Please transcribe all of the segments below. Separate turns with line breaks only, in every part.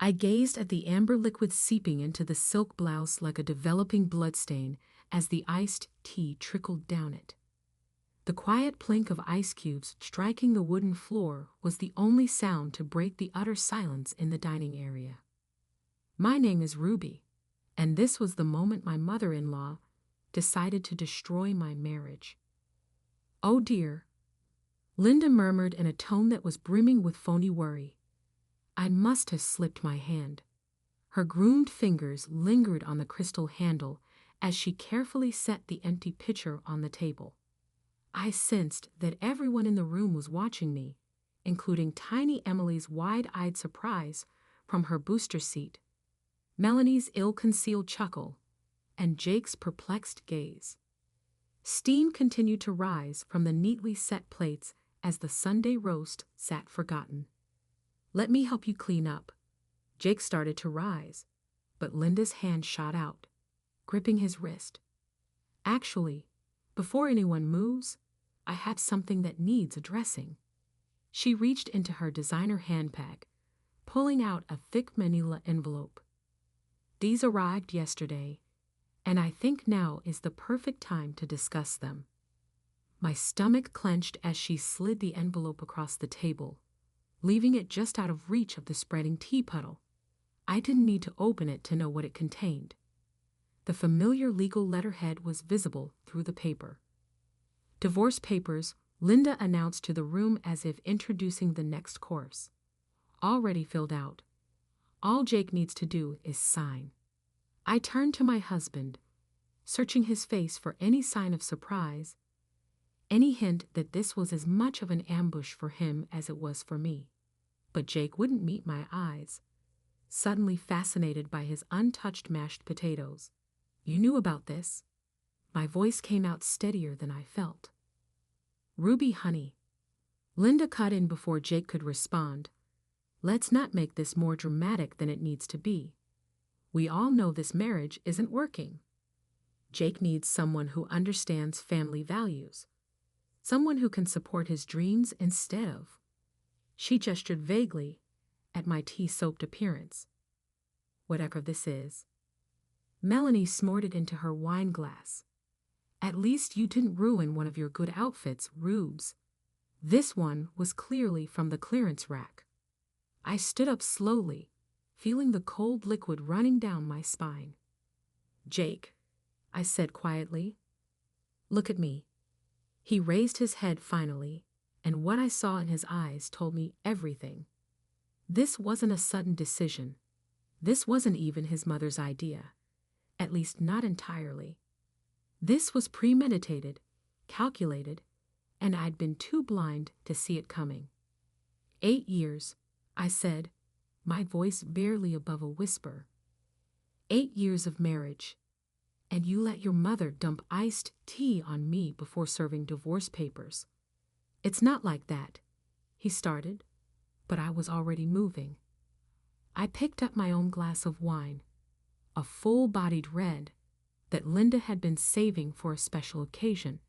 I gazed at the amber liquid seeping into the silk blouse like a developing bloodstain as the iced tea trickled down it. The quiet plink of ice cubes striking the wooden floor was the only sound to break the utter silence in the dining area. My name is Ruby, and this was the moment my mother-in-law decided to destroy my marriage. Oh dear, Linda murmured in a tone that was brimming with phony worry. I must have slipped my hand. Her groomed fingers lingered on the crystal handle as she carefully set the empty pitcher on the table. I sensed that everyone in the room was watching me, including tiny Emily's wide-eyed surprise from her booster seat, Melanie's ill-concealed chuckle, and Jake's perplexed gaze. Steam continued to rise from the neatly set plates as the Sunday roast sat forgotten. Let me help you clean up. Jake started to rise, but Linda's hand shot out, gripping his wrist. Actually, before anyone moves, I have something that needs addressing. She reached into her designer handbag, pulling out a thick manila envelope. These arrived yesterday, and I think now is the perfect time to discuss them. My stomach clenched as she slid the envelope across the table, leaving it just out of reach of the spreading tea puddle. I didn't need to open it to know what it contained. The familiar legal letterhead was visible through the paper. Divorce papers, Linda announced to the room as if introducing the next course. Already filled out. All Jake needs to do is sign. I turned to my husband, searching his face for any sign of surprise, any hint that this was as much of an ambush for him as it was for me. But Jake wouldn't meet my eyes, suddenly fascinated by his untouched mashed potatoes. You knew about this? My voice came out steadier than I felt. Ruby, honey. Linda cut in before Jake could respond. Let's not make this more dramatic than it needs to be. We all know this marriage isn't working. Jake needs someone who understands family values. Someone who can support his dreams instead of. She gestured vaguely at my tea-soaked appearance. Whatever this is. Melanie snorted into her wine glass. At least you didn't ruin one of your good outfits, Rubes. This one was clearly from the clearance rack. I stood up slowly, feeling the cold liquid running down my spine. Jake, I said quietly. Look at me. He raised his head finally, and what I saw in his eyes told me everything. This wasn't a sudden decision. This wasn't even his mother's idea. At least not entirely. This was premeditated, calculated, and I'd been too blind to see it coming. 8 years, I said, my voice barely above a whisper. 8 years of marriage, and you let your mother dump iced tea on me before serving divorce papers. It's not like that, he started, but I was already moving. I picked up my own glass of wine, a full-bodied red that Linda had been saving for a special occasion,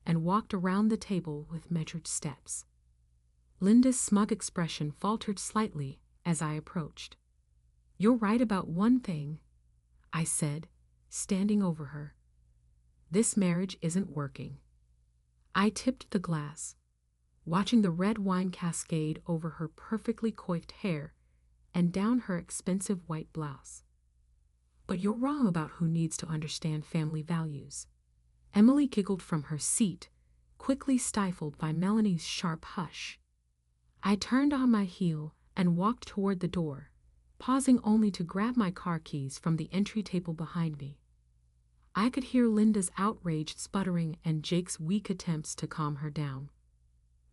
and walked around the table with measured steps. Linda's smug expression faltered slightly as I approached. You're right about one thing, I said, standing over her. This marriage isn't working. I tipped the glass, watching the red wine cascade over her perfectly coiffed hair and down her expensive white blouse. But you're wrong about who needs to understand family values. Emily giggled from her seat, quickly stifled by Melanie's sharp hush. I turned on my heel and walked toward the door, pausing only to grab my car keys from the entry table behind me. I could hear Linda's outraged sputtering and Jake's weak attempts to calm her down.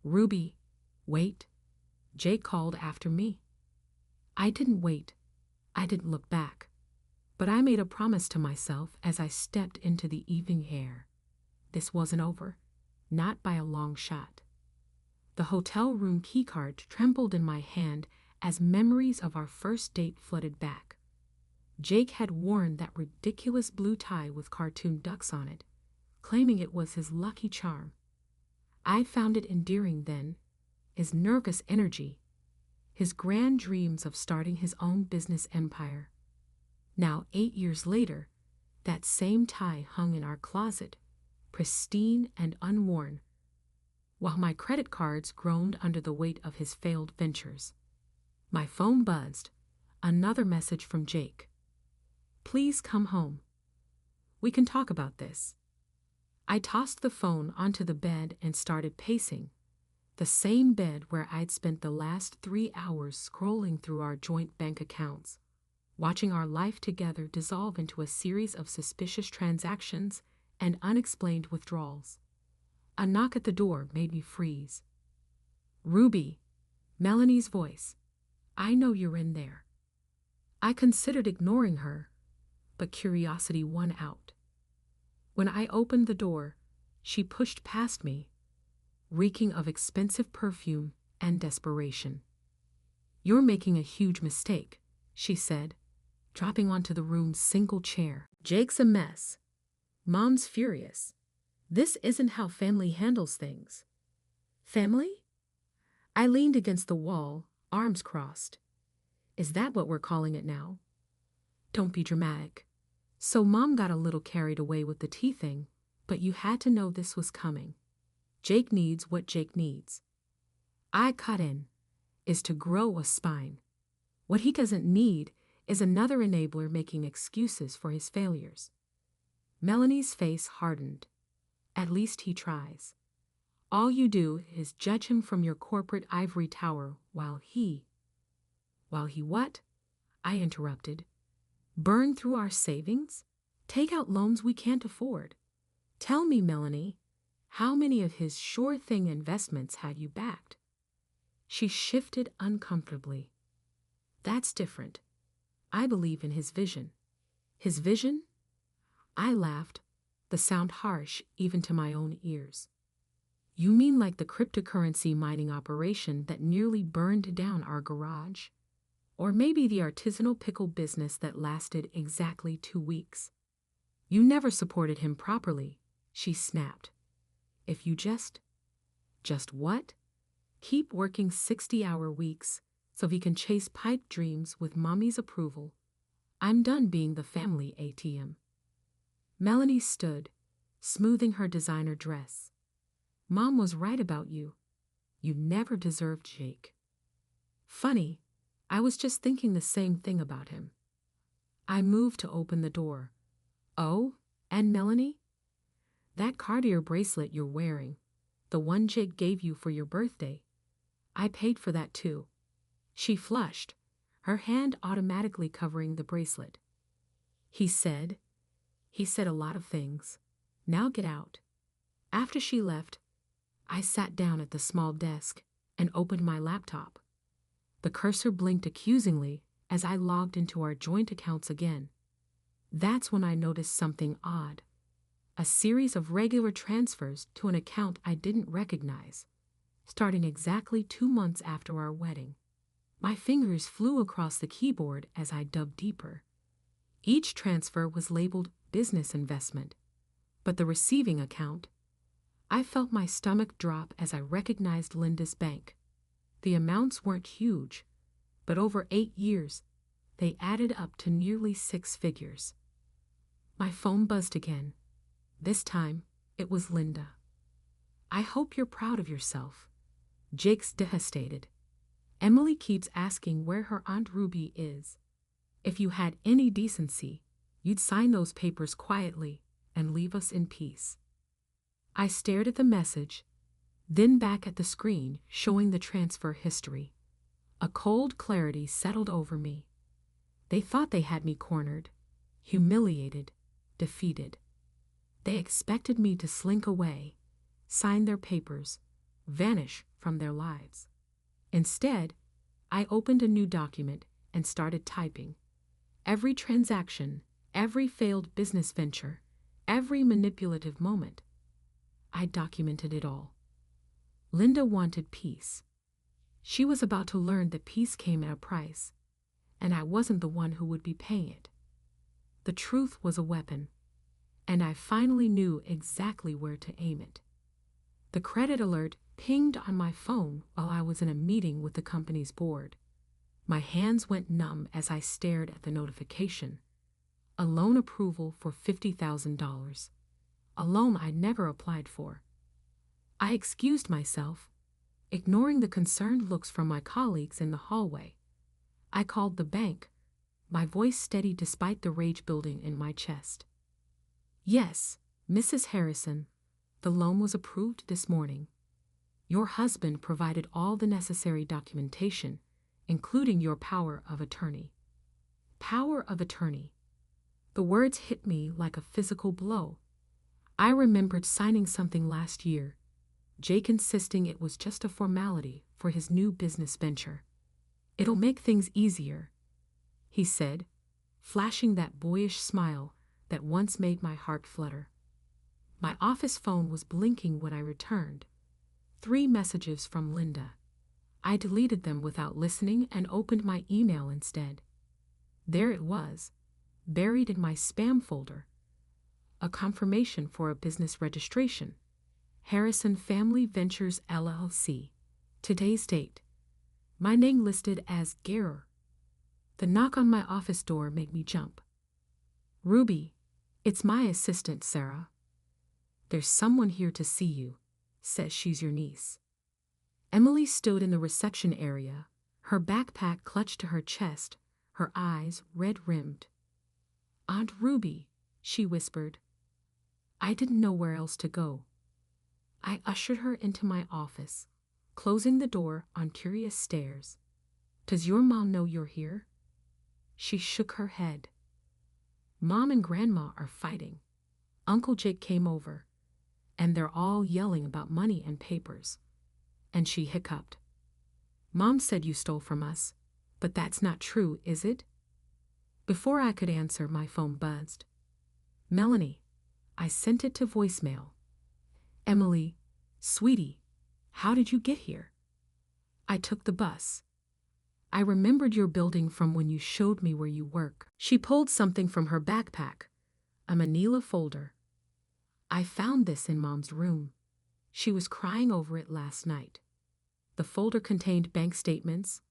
Ruby, wait, Jake called after me. I didn't wait. I didn't look back. But I made a promise to myself as I stepped into the evening air. This wasn't over, not by a long shot. The hotel room keycard trembled in my hand as memories of our first date flooded back. Jake had worn that ridiculous blue tie with cartoon ducks on it, claiming it was his lucky charm. I found it endearing then, his nervous energy, his grand dreams of starting his own business empire. Now, 8 years later, that same tie hung in our closet, pristine and unworn, while my credit cards groaned under the weight of his failed ventures. My phone buzzed. Another message from Jake. "Please come home. We can talk about this." I tossed the phone onto the bed and started pacing, the same bed where I'd spent the last 3 hours scrolling through our joint bank accounts, watching our life together dissolve into a series of suspicious transactions and unexplained withdrawals. A knock at the door made me freeze. "Ruby," Melanie's voice. "I know you're in there." I considered ignoring her, but curiosity won out. When I opened the door, she pushed past me, reeking of expensive perfume and desperation. "You're making a huge mistake," she said, dropping onto the room's single chair. "Jake's a mess. Mom's furious. This isn't how family handles things." "Family?" I leaned against the wall, arms crossed. "Is that what we're calling it now?" "Don't be dramatic. So Mom got a little carried away with the tea thing, but you had to know this was coming. Jake needs what Jake needs." I cut in, is to grow a spine. What he doesn't need is another enabler making excuses for his failures. Melanie's face hardened. "At least he tries. All you do is judge him from your corporate ivory tower while he what?" I interrupted. "Burn through our savings? Take out loans we can't afford? Tell me, Melanie, how many of his sure-thing investments had you backed?" She shifted uncomfortably. "That's different. I believe in his vision." "His vision?" I laughed, the sound harsh even to my own ears. "You mean like the cryptocurrency mining operation that nearly burned down our garage? Or maybe the artisanal pickle business that lasted exactly 2 weeks? You never supported him properly," she snapped. "If you just what? Keep working 60-hour weeks so he can chase pipe dreams with Mommy's approval. I'm done being the family ATM." Melanie stood, smoothing her designer dress. "Mom was right about you. You never deserved Jake." "Funny, I was just thinking the same thing about him." I moved to open the door. "Oh, and Melanie? That Cartier bracelet you're wearing, the one Jake gave you for your birthday, I paid for that too." She flushed, her hand automatically covering the bracelet. He said a lot of things. Now get out." After she left, I sat down at the small desk and opened my laptop. The cursor blinked accusingly as I logged into our joint accounts again. That's when I noticed something odd. A series of regular transfers to an account I didn't recognize, starting exactly 2 months after our wedding. My fingers flew across the keyboard as I dug deeper. Each transfer was labeled business investment, but the receiving account, I felt my stomach drop as I recognized Linda's bank. The amounts weren't huge, but over 8 years, they added up to nearly 6 figures. My phone buzzed again. This time, it was Linda. "I hope you're proud of yourself. Jake's devastated. Emily keeps asking where her Aunt Ruby is. If you had any decency, you'd sign those papers quietly and leave us in peace." I stared at the message, then back at the screen showing the transfer history. A cold clarity settled over me. They thought they had me cornered, humiliated, defeated. They expected me to slink away, sign their papers, vanish from their lives. Instead, I opened a new document and started typing. Every transaction, every failed business venture, every manipulative moment. I documented it all. Linda wanted peace. She was about to learn that peace came at a price, and I wasn't the one who would be paying it. The truth was a weapon, and I finally knew exactly where to aim it. The credit alert pinged on my phone while I was in a meeting with the company's board. My hands went numb as I stared at the notification. A loan approval for $50,000. A loan I never applied for. I excused myself, ignoring the concerned looks from my colleagues in the hallway. I called the bank, my voice steady despite the rage building in my chest. Yes, Mrs. Harrison, the loan was approved this morning. Your husband provided all the necessary documentation, including your power of attorney. Power of attorney. The words hit me like a physical blow. I remembered signing something last year, Jake insisting it was just a formality for his new business venture. It'll make things easier, he said, flashing that boyish smile that once made my heart flutter. My office phone was blinking when I returned. 3 messages from Linda. I deleted them without listening and opened my email instead. There it was, buried in my spam folder. A confirmation for a business registration. Harrison Family Ventures LLC. Today's date. My name listed as Gerer. The knock on my office door made me jump. Ruby, it's my assistant, Sarah. There's someone here to see you. Says she's your niece. Emily stood in the reception area, her backpack clutched to her chest, her eyes red-rimmed. Aunt Ruby, she whispered. I didn't know where else to go. I ushered her into my office, closing the door on curious stares. Does your mom know you're here? She shook her head. Mom and Grandma are fighting. Uncle Jake came over, and they're all yelling about money and papers. And she hiccuped. Mom said you stole from us, but that's not true, is it? Before I could answer, my phone buzzed. Melanie, I sent it to voicemail. Emily, sweetie, how did you get here? I took the bus. I remembered your building from when you showed me where you work. She pulled something from her backpack, a manila folder. I found this in Mom's room. She was crying over it last night. The folder contained bank statements,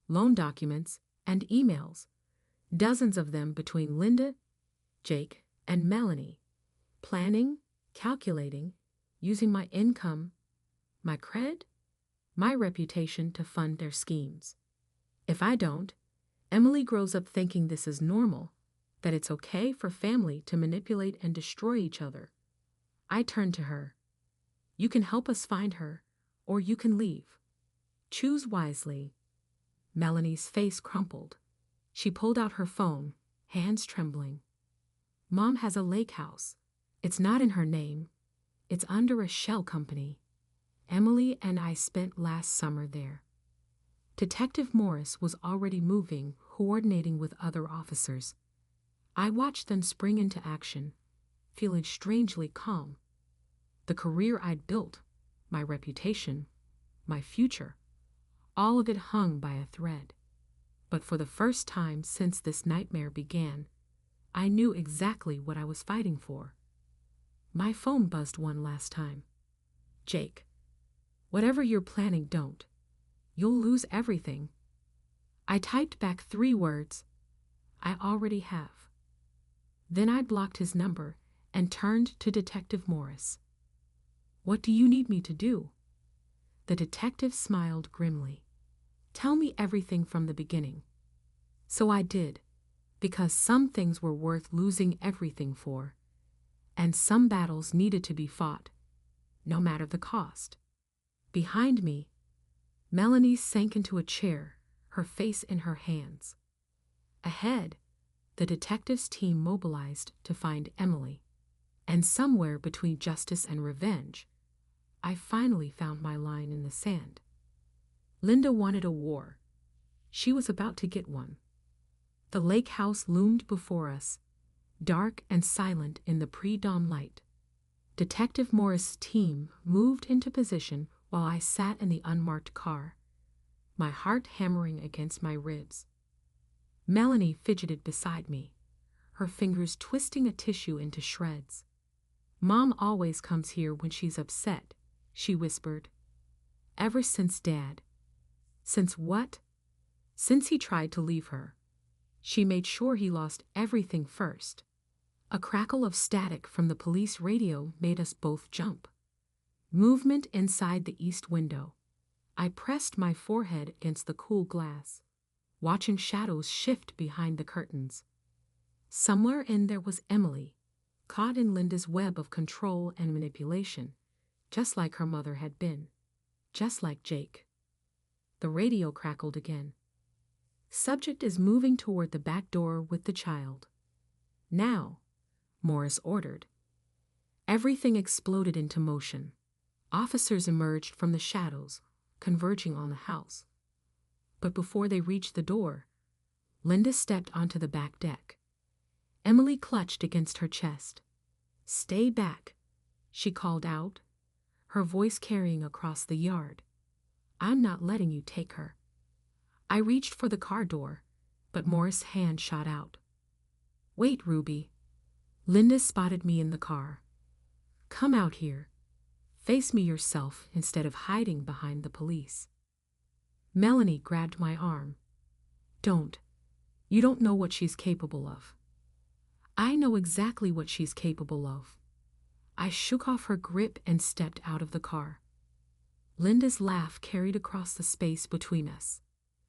loan documents, and emails, dozens of them between Linda, Jake, and Melanie, planning, calculating, using my income, my cred, my reputation to fund their schemes. If I don't, Emily grows up thinking this is normal, that it's okay for family to manipulate and destroy each other. I turned to her. You can help us find her, or you can leave. Choose wisely. Melanie's face crumpled. She pulled out her phone, hands trembling. Mom has a lake house. It's not in her name. It's under a shell company. Emily and I spent last summer there. Detective Morris was already moving, coordinating with other officers. I watched them spring into action, feeling strangely calm. The career I'd built, my reputation, my future, all of it hung by a thread. But for the first time since this nightmare began, I knew exactly what I was fighting for. My phone buzzed one last time. Jake, whatever you're planning, don't. You'll lose everything. I typed back 3 words. I already have. Then I blocked his number and turned to Detective Morris. What do you need me to do? The detective smiled grimly. Tell me everything from the beginning. So I did, because some things were worth losing everything for, and some battles needed to be fought, no matter the cost. Behind me, Melanie sank into a chair, her face in her hands. Ahead, the detectives' team mobilized to find Emily, and somewhere between justice and revenge, I finally found my line in the sand. Linda wanted a war. She was about to get one. The lake house loomed before us, dark and silent in the pre-dawn light. Detective Morris' team moved into position while I sat in the unmarked car, my heart hammering against my ribs. Melanie fidgeted beside me, her fingers twisting a tissue into shreds. Mom always comes here when she's upset, she whispered. Ever since Dad. Since what? Since he tried to leave her, she made sure he lost everything first. A crackle of static from the police radio made us both jump. Movement inside the east window. I pressed my forehead against the cool glass, watching shadows shift behind the curtains. Somewhere in there was Emily, caught in Linda's web of control and manipulation, just like her mother had been, just like Jake. The radio crackled again. Subject is moving toward the back door with the child. Now, Morris ordered. Everything exploded into motion. Officers emerged from the shadows, converging on the house. But before they reached the door, Linda stepped onto the back deck. Emily clutched against her chest. "Stay back," she called out, her voice carrying across the yard. "I'm not letting you take her." I reached for the car door, but Morris' hand shot out. "Wait, Ruby." Linda spotted me in the car. "Come out here. Face me yourself instead of hiding behind the police." Melanie grabbed my arm. "Don't. You don't know what she's capable of." "I know exactly what she's capable of." I shook off her grip and stepped out of the car. Linda's laugh carried across the space between us,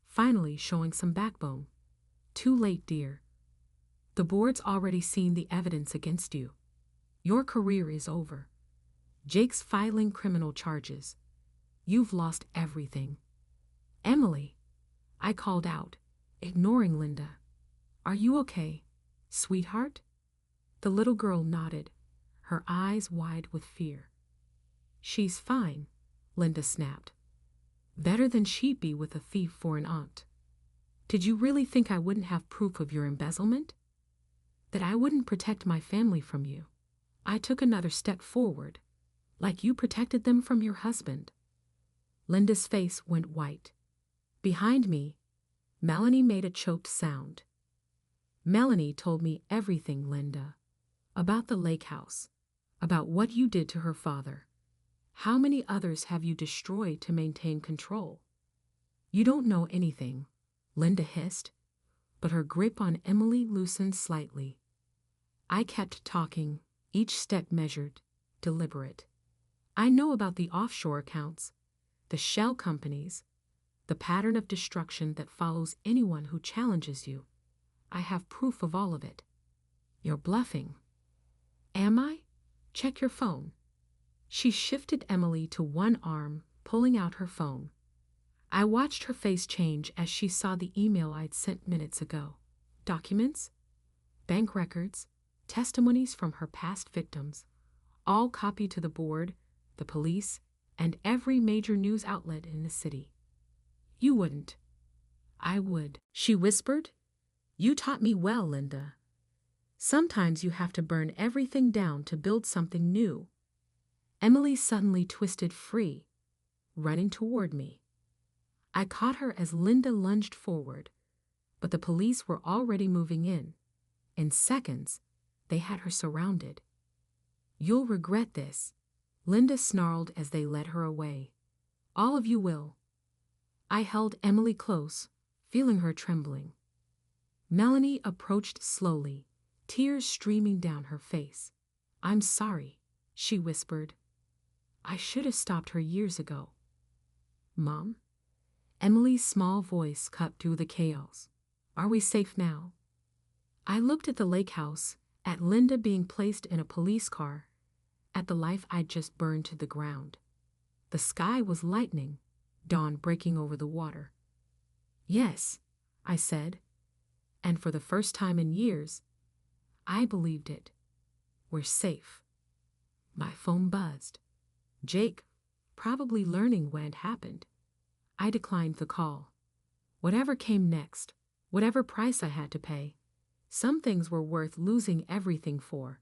finally showing some backbone. "Too late, dear. The board's already seen the evidence against you. Your career is over. Jake's filing criminal charges. You've lost everything." "Emily," I called out, ignoring Linda. "Are you okay, sweetheart?" The little girl nodded, her eyes wide with fear. "She's fine," Linda snapped. "Better than she'd be with a thief for an aunt." "Did you really think I wouldn't have proof of your embezzlement? That I wouldn't protect my family from you?" I took another step forward, like you protected them from your husband. Linda's face went white. Behind me, Melanie made a choked sound. "Melanie told me everything, Linda. About the lake house, about what you did to her father. How many others have you destroyed to maintain control?" "You don't know anything," Linda hissed, but her grip on Emily loosened slightly. I kept talking, each step measured, deliberate. "I know about the offshore accounts, the shell companies, the pattern of destruction that follows anyone who challenges you. I have proof of all of it." "You're bluffing." "Am I? Check your phone." She shifted Emily to one arm, pulling out her phone. I watched her face change as she saw the email I'd sent minutes ago. Documents, bank records, testimonies from her past victims, all copied to the board, the police, and every major news outlet in the city. "You wouldn't." "I would," she whispered. "You taught me well, Linda. Sometimes you have to burn everything down to build something new." Emily suddenly twisted free, running toward me. I caught her as Linda lunged forward, but the police were already moving in. In seconds, they had her surrounded. "You'll regret this," Linda snarled as they led her away. "All of you will." I held Emily close, feeling her trembling. Melanie approached slowly, tears streaming down her face. "I'm sorry," she whispered. "I should have stopped her years ago." "Mom?" Emily's small voice cut through the chaos. "Are we safe now?" I looked at the lake house, at Linda being placed in a police car, at the life I'd just burned to the ground. The sky was lightening, dawn breaking over the water. "Yes," I said, and for the first time in years, I believed it. "We're safe." My phone buzzed. Jake, probably learning what had happened. I declined the call. Whatever came next, whatever price I had to pay, some things were worth losing everything for.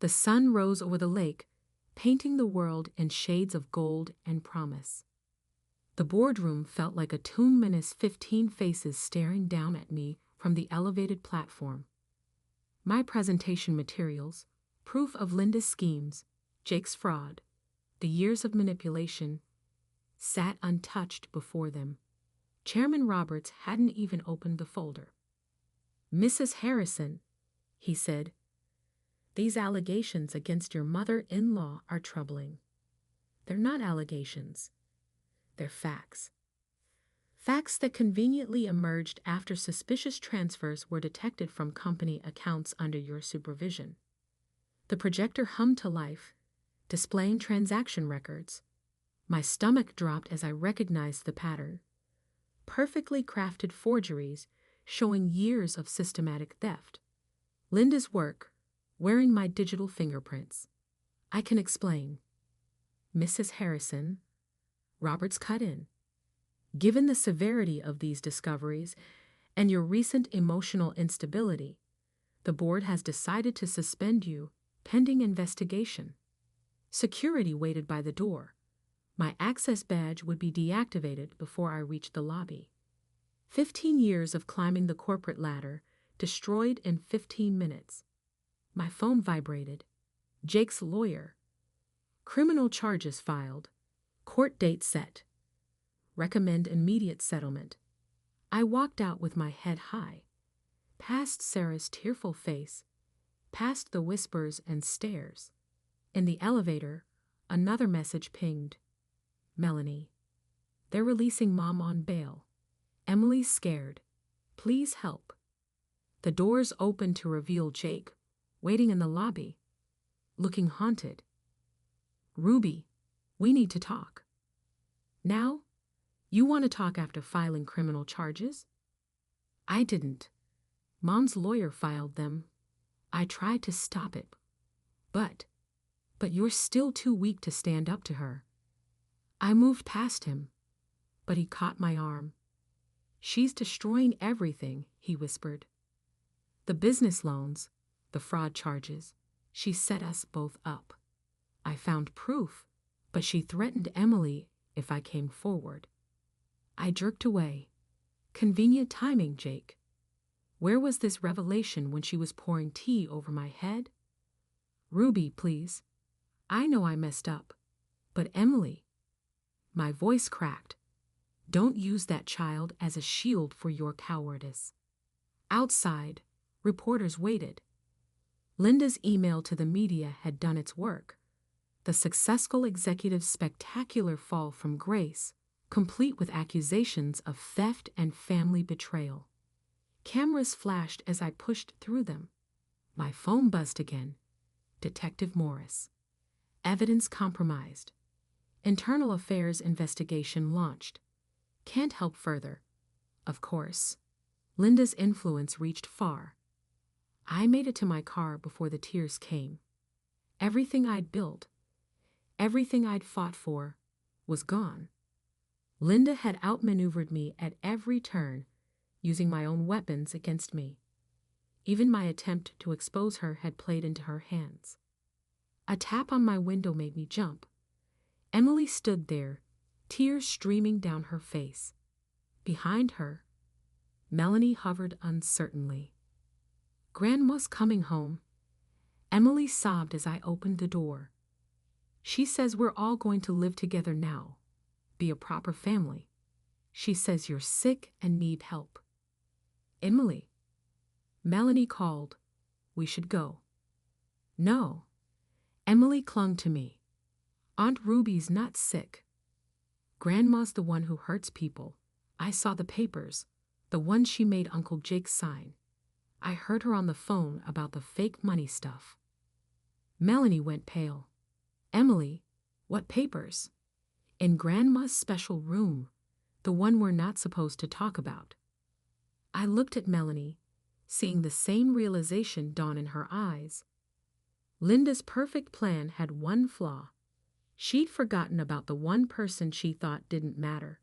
The sun rose over the lake, painting the world in shades of gold and promise. The boardroom felt like a tomb menace, 15 faces staring down at me from the elevated platform. My presentation materials, proof of Linda's schemes, Jake's fraud, the years of manipulation, sat untouched before them. Chairman Roberts hadn't even opened the folder. "Mrs. Harrison," he said, "these allegations against your mother-in-law are troubling. They're not allegations. They're facts. Facts that conveniently emerged after suspicious transfers were detected from company accounts under your supervision." The projector hummed to life, displaying transaction records. My stomach dropped as I recognized the pattern. Perfectly crafted forgeries showing years of systematic theft. Linda's work, wearing my digital fingerprints. "I can explain." "Mrs. Harrison," Roberts cut in, "given the severity of these discoveries and your recent emotional instability, the board has decided to suspend you pending investigation." Security waited by the door. My access badge would be deactivated before I reached the lobby. 15 years of climbing the corporate ladder, destroyed in 15 minutes. My phone vibrated. Jake's lawyer. Criminal charges filed. Court date set. Recommend immediate settlement. I walked out with my head high. Past Sarah's tearful face. Past the whispers and stares. In the elevator, another message pinged. "Melanie. They're releasing Mom on bail. Emily's scared. Please help." The doors opened to reveal Jake, waiting in the lobby, looking haunted. "Ruby, we need to talk." "Now? You want to talk after filing criminal charges?" "I didn't. Mom's lawyer filed them. I tried to stop it. But you're still too weak to stand up to her." I moved past him, but he caught my arm. "She's destroying everything," he whispered. "The business loans, the fraud charges. She set us both up. I found proof, but she threatened Emily if I came forward." I jerked away. Convenient timing, Jake. Where was this revelation when she was pouring tea over my head? "Ruby, please. I know I messed up. But Emily..." My voice cracked. "Don't use that child as a shield for your cowardice." Outside, reporters waited. Linda's email to the media had done its work. The successful executive's spectacular fall from grace, complete with accusations of theft and family betrayal. Cameras flashed as I pushed through them. My phone buzzed again. Detective Morris. Evidence compromised. Internal Affairs investigation launched. Can't help further. Of course. Linda's influence reached far. I made it to my car before the tears came. Everything I'd built, everything I'd fought for, was gone. Linda had outmaneuvered me at every turn, using my own weapons against me. Even my attempt to expose her had played into her hands. A tap on my window made me jump. Emily stood there, tears streaming down her face. Behind her, Melanie hovered uncertainly. "Grandma's coming home." Emily sobbed as I opened the door. "She says we're all going to live together now, be a proper family. She says you're sick and need help." "Emily." Melanie called. "We should go." "No." Emily clung to me. "Aunt Ruby's not sick. Grandma's the one who hurts people. I saw the papers, the one she made Uncle Jake sign. I heard her on the phone about the fake money stuff." Melanie went pale. "Emily, what papers?" "In Grandma's special room, the one we're not supposed to talk about." I looked at Melanie, seeing the same realization dawn in her eyes. Linda's perfect plan had one flaw. She'd forgotten about the one person she thought didn't matter,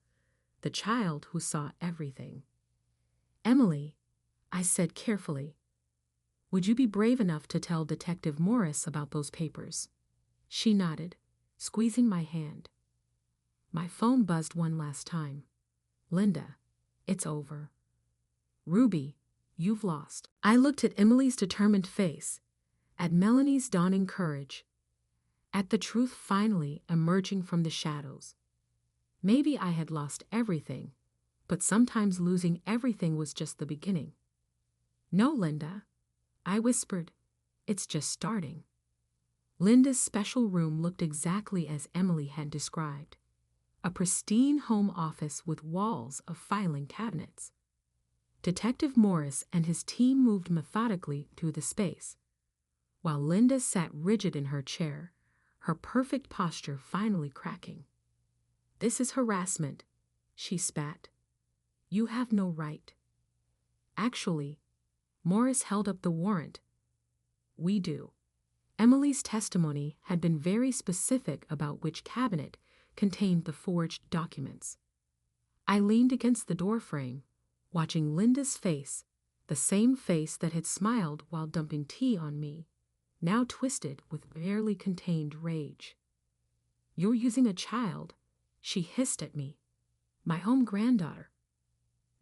the child who saw everything. "Emily," I said carefully, "would you be brave enough to tell Detective Morris about those papers?" She nodded, squeezing my hand. My phone buzzed one last time. "Linda, it's over." "Ruby, you've lost." I looked at Emily's determined face, at Melanie's dawning courage, at the truth finally emerging from the shadows. Maybe I had lost everything, but sometimes losing everything was just the beginning. No, Linda, I whispered. It's just starting. Linda's special room looked exactly as Emily had described. A pristine home office with walls of filing cabinets. Detective Morris and his team moved methodically through the space, while Linda sat rigid in her chair, her perfect posture finally cracking. "This is harassment," she spat. "You have no right." Actually, Morris held up the warrant. "We do." Emily's testimony had been very specific about which cabinet contained the forged documents. I leaned against the doorframe, watching Linda's face, the same face that had smiled while dumping tea on me, now twisted with barely contained rage. "You're using a child," she hissed at me. "My own granddaughter."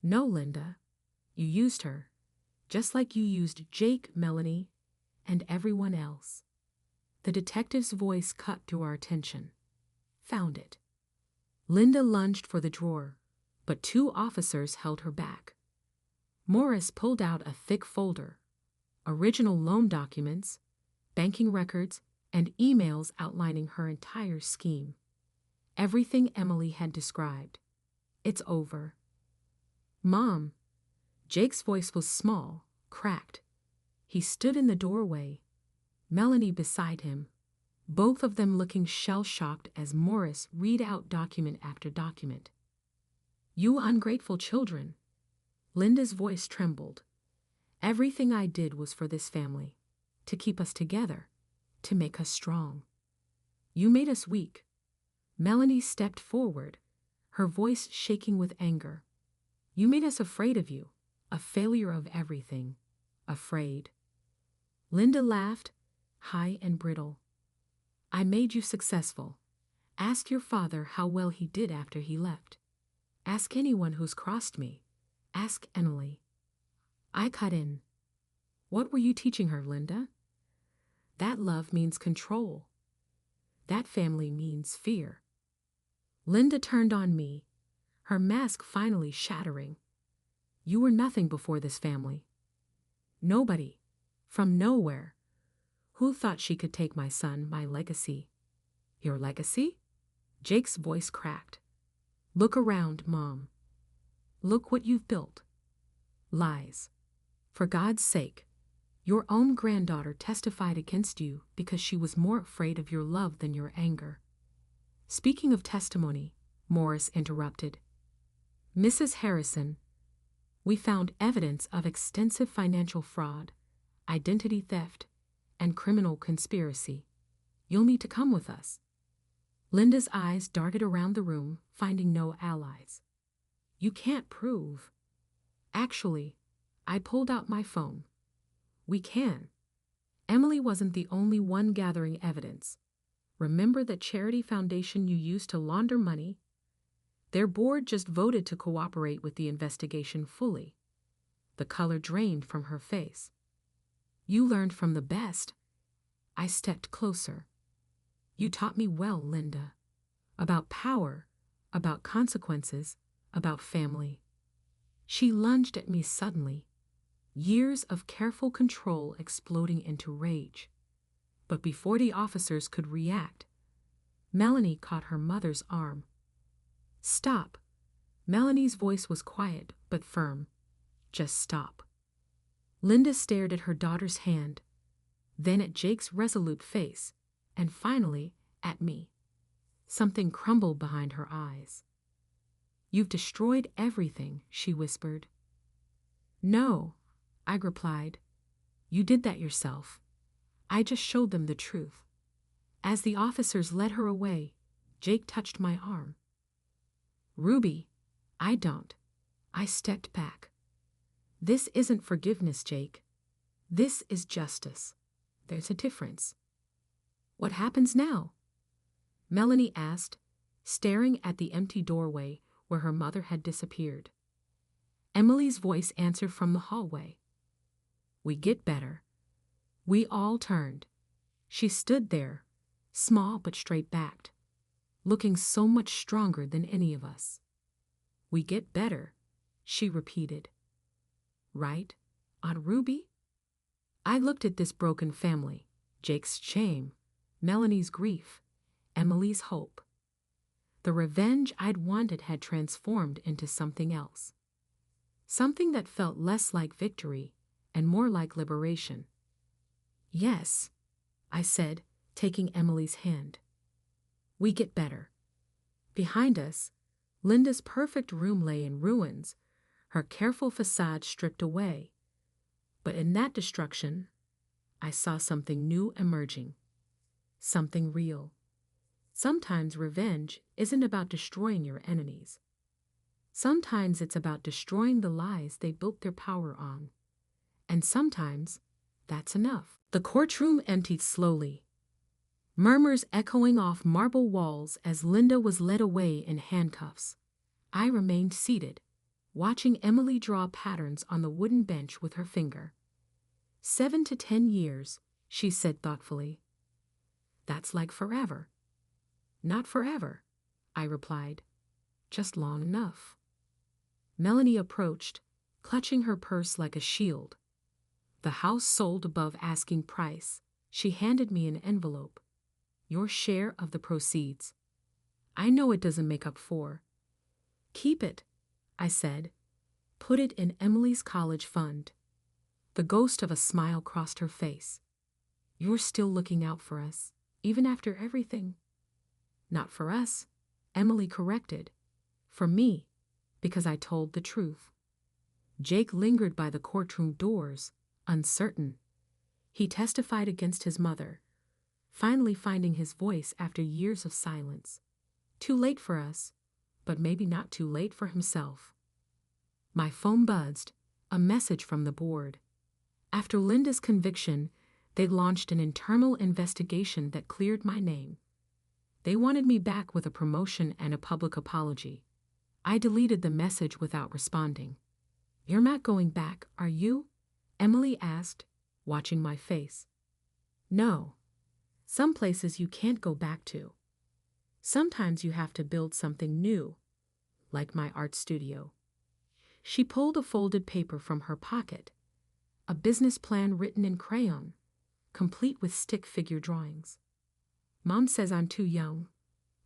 "No, Linda. You used her, just like you used Jake, Melanie, and everyone else." The detective's voice cut through our tension. "Found it." Linda lunged for the drawer, but two officers held her back. Morris pulled out a thick folder, original loan documents, banking records, and emails outlining her entire scheme. Everything Emily had described. "It's over." "Mom." Jake's voice was small, cracked. He stood in the doorway, Melanie beside him, both of them looking shell-shocked as Morris read out document after document. "You ungrateful children." Linda's voice trembled. "Everything I did was for this family, to keep us together, to make us strong. You made us weak." Melanie stepped forward, her voice shaking with anger. "You made us afraid of you, a failure of everything, afraid." Linda laughed, high and brittle. "I made you successful. Ask your father how well he did after he left. Ask anyone who's crossed me. Ask Emily." I cut in. "What were you teaching her, Linda? That love means control. That family means fear." Linda turned on me, her mask finally shattering. "You were nothing before this family. Nobody. From nowhere. Who thought she could take my son, my legacy?" "Your legacy?" Jake's voice cracked. "Look around, Mom. Look what you've built. Lies. For God's sake, your own granddaughter testified against you because she was more afraid of your love than your anger." "Speaking of testimony," Morris interrupted, "Mrs. Harrison, we found evidence of extensive financial fraud, identity theft, and criminal conspiracy. You'll need to come with us." Linda's eyes darted around the room, finding no allies. "You can't prove." "Actually," I pulled out my phone. "We can. Emily wasn't the only one gathering evidence. Remember that charity foundation you used to launder money? Their board just voted to cooperate with the investigation fully." The color drained from her face. "You learned from the best." I stepped closer. "You taught me well, Linda. About power, about consequences, about family." She lunged at me suddenly, years of careful control exploding into rage. But before the officers could react, Melanie caught her mother's arm. "Stop." Melanie's voice was quiet but firm. "Just stop." Linda stared at her daughter's hand, then at Jake's resolute face, and finally at me. Something crumbled behind her eyes. "You've destroyed everything," she whispered. "No," I replied. "You did that yourself. I just showed them the truth." As the officers led her away, Jake touched my arm. "Ruby, I don't." I stepped back. "This isn't forgiveness, Jake. This is justice. There's a difference." "What happens now?" Melanie asked, staring at the empty doorway where her mother had disappeared. Emily's voice answered from the hallway. "We get better." We all turned. She stood there, small but straight-backed, looking so much stronger than any of us. "We get better," she repeated. Right, Aunt Ruby? I looked at this broken family, Jake's shame, Melanie's grief, Emily's hope. The revenge I'd wanted had transformed into something else. Something that felt less like victory and more like liberation. Yes, I said, taking Emily's hand. We get better. Behind us, Linda's perfect room lay in ruins, her careful facade stripped away. But in that destruction, I saw something new emerging. Something real. Sometimes revenge isn't about destroying your enemies. Sometimes it's about destroying the lies they built their power on. And sometimes, that's enough. The courtroom emptied slowly, murmurs echoing off marble walls as Linda was led away in handcuffs. I remained seated, watching Emily draw patterns on the wooden bench with her finger. 7 to 10 years, she said thoughtfully. That's like forever. Not forever, I replied. Just long enough. Melanie approached, clutching her purse like a shield. The house sold above asking price. She handed me an envelope. Your share of the proceeds. I know it doesn't make up for. Keep it, I said. Put it in Emily's college fund. The ghost of a smile crossed her face. You're still looking out for us, even after everything. Not for us, Emily corrected. For me, because I told the truth. Jake lingered by the courtroom doors, uncertain. He testified against his mother, finally finding his voice after years of silence. Too late for us, but maybe not too late for himself. My phone buzzed, a message from the board. After Linda's conviction, they launched an internal investigation that cleared my name. They wanted me back with a promotion and a public apology. I deleted the message without responding. You're not going back, are you? Emily asked, watching my face. No. Some places you can't go back to. Sometimes you have to build something new, like my art studio. She pulled a folded paper from her pocket, a business plan written in crayon, complete with stick figure drawings. Mom says I'm too young,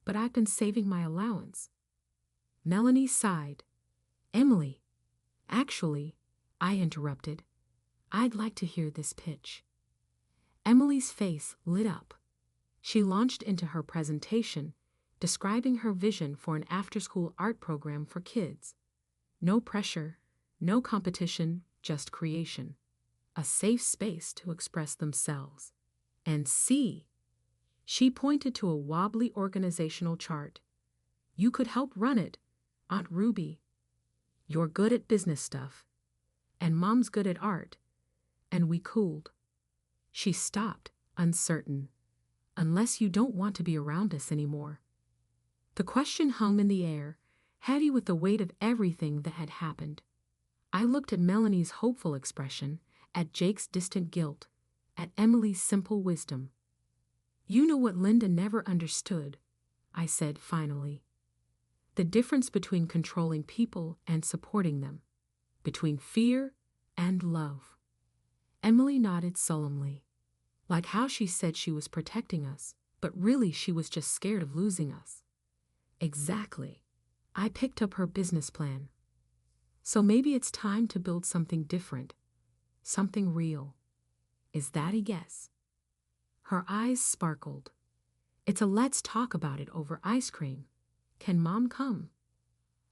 but I've been saving my allowance. Melanie sighed. Emily, actually, I interrupted. I'd like to hear this pitch. Emily's face lit up. She launched into her presentation, describing her vision for an after-school art program for kids. No pressure, no competition, just creation. A safe space to express themselves. And see, she pointed to a wobbly organizational chart. You could help run it, Aunt Ruby. You're good at business stuff, and Mom's good at art. And we cooled. She stopped, uncertain. Unless you don't want to be around us anymore. The question hung in the air, heavy with the weight of everything that had happened. I looked at Melanie's hopeful expression, at Jake's distant guilt, at Emily's simple wisdom. You know what Linda never understood, I said finally. The difference between controlling people and supporting them, between fear and love. Emily nodded solemnly, like how she said she was protecting us, but really she was just scared of losing us. Exactly. I picked up her business plan. So maybe it's time to build something different, something real. Is that a yes? Her eyes sparkled. It's a let's talk about it over ice cream. Can Mom come?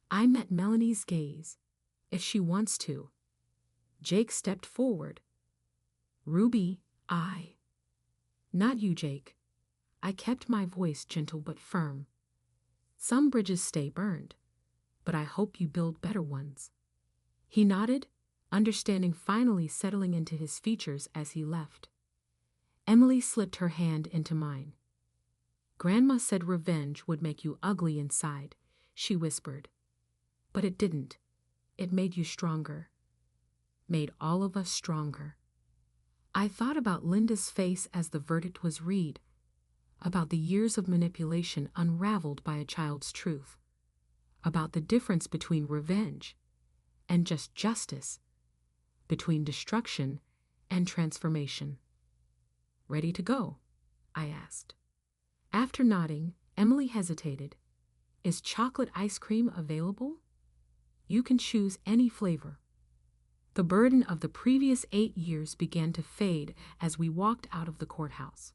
I met Melanie's gaze. If she wants to. Jake stepped forward. Ruby, Not you, Jake. I kept my voice gentle but firm. Some bridges stay burned, but I hope you build better ones. He nodded, understanding finally settling into his features as he left. Emily slipped her hand into mine. Grandma said revenge would make you ugly inside, she whispered. But it didn't. It made you stronger. Made all of us stronger. I thought about Linda's face as the verdict was read, about the years of manipulation unraveled by a child's truth, about the difference between revenge and just justice between destruction and transformation. Ready to go? I asked. After nodding, Emily hesitated. Is chocolate ice cream available? You can choose any flavor. The burden of the previous 8 years began to fade as we walked out of the courthouse.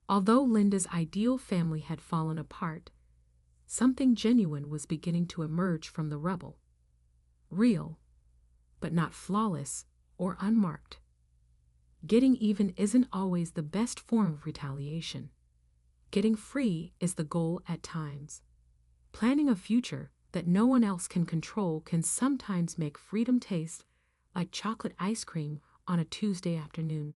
Although Linda's ideal family had fallen apart, something genuine was beginning to emerge from the rubble. Real, but not flawless or unmarked. Getting even isn't always the best form of retaliation. Getting free is the goal at times. Planning a future that no one else can control can sometimes make freedom taste like chocolate ice cream on a Tuesday afternoon.